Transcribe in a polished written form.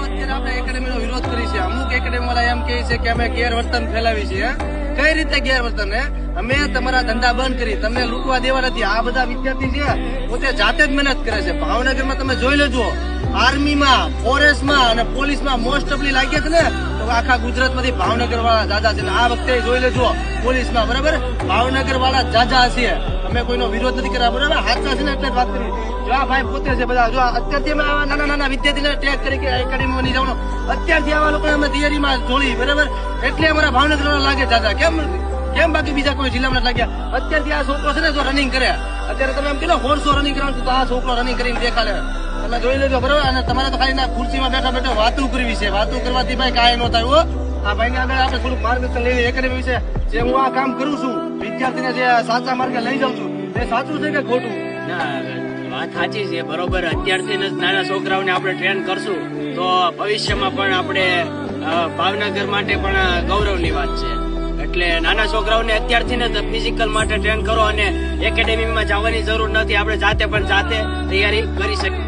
અત્યારે આપણે એકેડેમીનો વિરોધ કરી છે. અમુક એકેડેમી વાળા એમ કહે છે કે અમે ગેરવર્તન ફેલાવી છીએ. કઈ રીતે ગેરવર્તન? અમે તમારા ધંધા બંધ કરી, તમને લૂંટવા દેવા નથી. આ બધા વિદ્યાર્થી છે પોતે જાતે જ મહેનત કરે છે. ભાવનગરમાં તમે જોઈ લેજો, આર્મીમાં, ફોરેસ્ટમાં અને પોલીસમાં મોસ્ટ ઓફલી લાગ્યા છે ને તો આખા ગુજરાતમાંથી ભાવનગર વાળા જાજા છે. આ વખતે જોઈ લેજો પોલીસમાં, બરાબર, ભાવનગર વાળા જાજા છે. અમે કોઈનો વિરોધ નથી કર્યા, બરાબર, હાચા છે ને એટલે જ વાત કરી. જો આ ભાઈ પોતે છે બધા, જો અત્યારથી અમે આવા નાના નાના વિદ્યાર્થીને ટેગ કરી કે એકેડેમી બની જવાનું, અત્યારથી આવા લોકો અમે તૈયારીમાં જોડી, બરાબર, એટલે અમારા ભાવનગર લાગે જાજા. કેમ બાકી બીજા કોઈ જિલ્લામાં લાગ્યા? અત્યારથી આ છોકરો છે ને જો રનિંગ કરે, અત્યારે તમે એમ કહો હોર્સો રનિંગ કરવાનું તો આ છોકરો રનિંગ કરીને દેખાડે. તમે જોઈ લેજો, બરાબર. અને તમારે તો ખાલી ખુરશીમાં બેઠા બેઠા વાતું કરવી છે. વાતું કરવાથી ભાઈ કાંઈ ન થાય. હો, આ ભાઈને આગળ આપણે થોડુંક માર્ગદર્શન લઈએ એકેડેમી વિશે. જે હું આ કામ કરું છું, વિદ્યાર્થીને જે સાચા માર્ગે લઈ જાઉં છું, એ સાચું છે કે ખોટું? ના, વાત સાચી છે, બરોબર. અત્યારથી જ નાના છોકરાઓને આપણે ટ્રેન કરશું તો ભવિષ્યમાં પણ આપણે ભાવનગર માટે પણ ગૌરવની વાત છે. એટલે નાના છોકરાઓને અત્યારથી જ ફિઝિકલ માટે ટ્રેન કરો અને એકેડેમીમાં જવાની જરૂર નથી. આપણે જાતે તૈયારી કરી શકીએ.